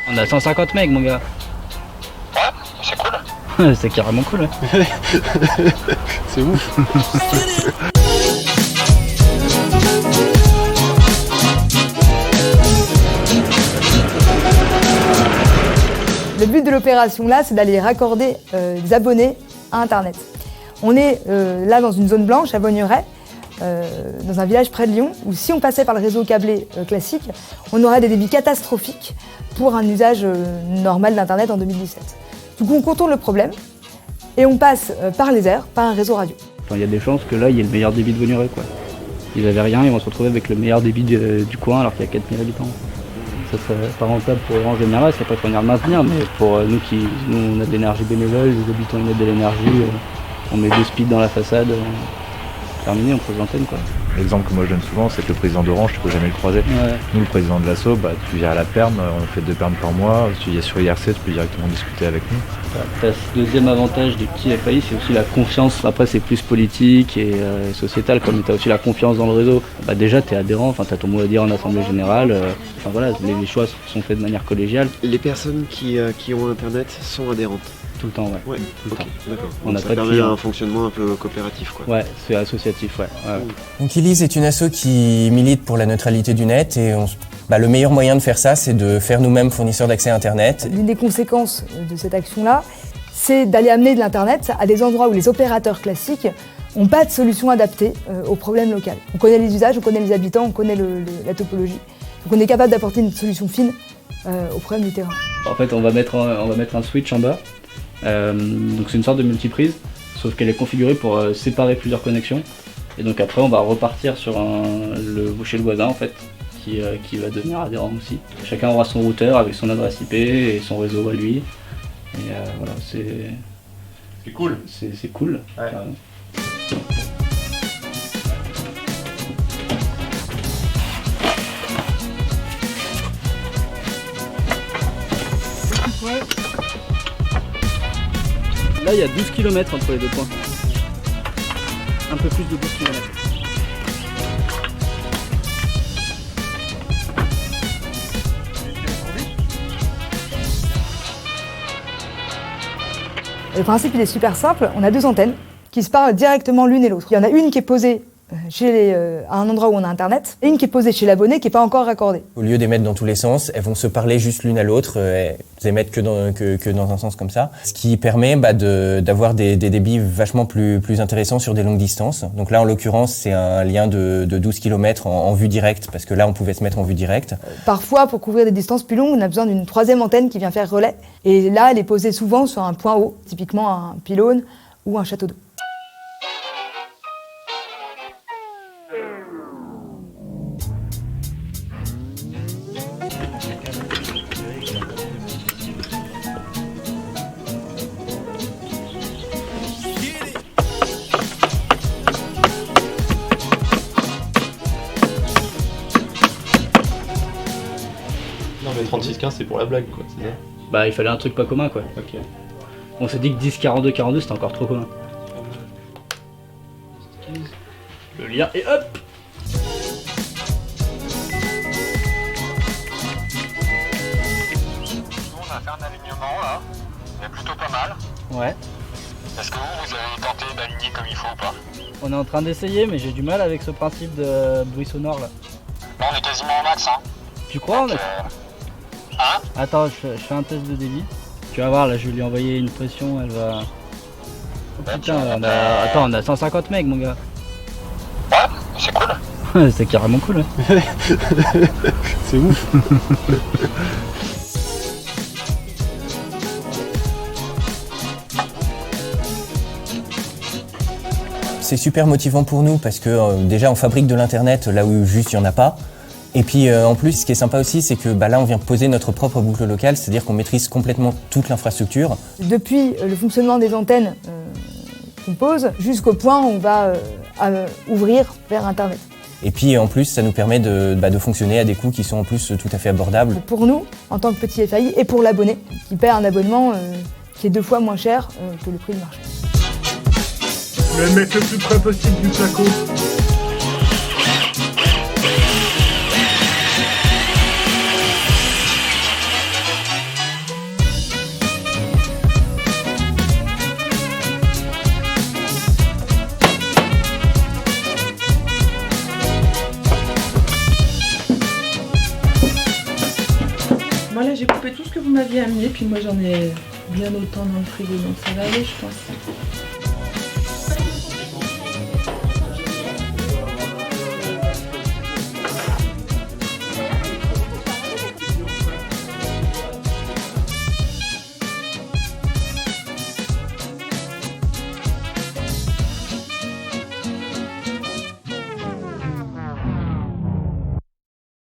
On a 150 megs, mon gars. Ouais, c'est cool. C'est carrément cool. Ouais. C'est ouf. Le but de l'opération là, c'est d'aller raccorder des abonnés à Internet. On est là dans une zone blanche à Bonneray, dans un village près de Lyon, où si on passait par le réseau câblé classique, on aurait des débits catastrophiques pour un usage normal d'Internet en 2017. Du coup, on contourne le problème et on passe par les airs, par un réseau radio. Enfin, il y a des chances que là, il y ait le meilleur débit de Bonneray, quoi. Ils avaient rien, ils vont se retrouver avec le meilleur débit du coin alors qu'il y a 4000 habitants. Ça serait pas rentable pour Orange Général, c'est pas qu'on venir le maintenir, mais pour nous on a de l'énergie bénévole, les habitants ils mettent de l'énergie, on met 2 speeds dans la façade, terminé, on pose l'antenne, quoi. L'exemple que moi je donne souvent, c'est que le président d'Orange, tu peux jamais le croiser. Ouais. Nous, le président de l'ASSO, tu viens à la perme, on fait 2 permes par mois. Si tu viens sur IRC, tu peux directement discuter avec nous. Le deuxième avantage des petits FAI, c'est aussi la confiance. Après, c'est plus politique et sociétal, comme tu as aussi la confiance dans le réseau. Bah, déjà, tu es adhérent, tu as ton mot à dire en assemblée générale. Enfin voilà, les choix sont faits de manière collégiale. Les personnes qui ont Internet sont adhérentes. Tout le temps, ouais. Ouais, Tout le temps. D'accord. On Donc a ça pas de permet clients. un fonctionnement un peu coopératif, quoi. Ouais, c'est associatif, ouais. Donc Elise est une asso qui milite pour la neutralité du net et le meilleur moyen de faire ça, c'est de faire nous-mêmes fournisseurs d'accès à Internet. L'une des conséquences de cette action-là, c'est d'aller amener de l'Internet à des endroits où les opérateurs classiques n'ont pas de solution adaptée aux problèmes locaux. On connaît les usages, on connaît les habitants, on connaît la topologie. Donc on est capable d'apporter une solution fine aux problèmes du terrain. En fait, on va mettre un switch en bas. Donc c'est une sorte de multiprise, sauf qu'elle est configurée pour séparer plusieurs connexions. Et donc après, on va repartir sur chez le voisin, en fait, qui va devenir adhérent aussi. Chacun aura son routeur avec son adresse IP et son réseau à lui. Et voilà, C'est cool. C'est cool. Ouais. Là, il y a 12 km entre les deux points. Un peu plus de 12 km. Le principe, il est super simple. On a 2 antennes qui se parlent directement l'une et l'autre. Il y en a une qui est posée à un endroit où on a Internet et une qui est posée chez l'abonné qui n'est pas encore raccordée. Au lieu d'émettre dans tous les sens, elles vont se parler juste l'une à l'autre, elles émettent que dans un sens comme ça, ce qui permet d'avoir des débits vachement plus intéressants sur des longues distances. Donc là, en l'occurrence, c'est un lien de 12 km en vue directe, parce que là, on pouvait se mettre en vue directe. Parfois, pour couvrir des distances plus longues, on a besoin d'une 3e antenne qui vient faire relais. Et là, elle est posée souvent sur un point haut, typiquement un pylône ou un château d'eau. Non mais 36-15 c'est pour la blague quoi, c'est ça. Bah, il fallait un truc pas commun, quoi. Ok. On s'est dit que 10-42-42 c'était encore trop commun. Le lien et hop. Nous, on a fait un alignement là, c'est plutôt pas mal. Ouais. Est-ce que vous avez tenté d'aligner comme il faut ou pas? On est en train d'essayer, mais j'ai du mal avec ce principe de bruit sonore là. Là, on est quasiment au max, hein. Tu crois? Donc, hein? Attends, je fais un test de débit. Tu vas voir, là, je vais lui envoyer une pression, elle va... Oh putain, on a 150 megs, mon gars. Ouais, c'est cool. C'est carrément cool, ouais. C'est ouf. C'est super motivant pour nous parce que déjà on fabrique de l'internet là où juste il n'y en a pas. Et puis en plus, ce qui est sympa aussi, c'est que là on vient poser notre propre boucle locale, c'est-à-dire qu'on maîtrise complètement toute l'infrastructure. Depuis le fonctionnement des antennes qu'on pose jusqu'au point où on va ouvrir vers Internet. Et puis en plus, ça nous permet de fonctionner à des coûts qui sont en plus tout à fait abordables. Pour nous, en tant que petit FAI, et pour l'abonné, qui paie un abonnement qui est 2 fois moins cher que le prix du marché. Le mec le plus près possible du placo. bien amené, puis moi j'en ai bien autant dans le frigo, donc ça va aller, je pense.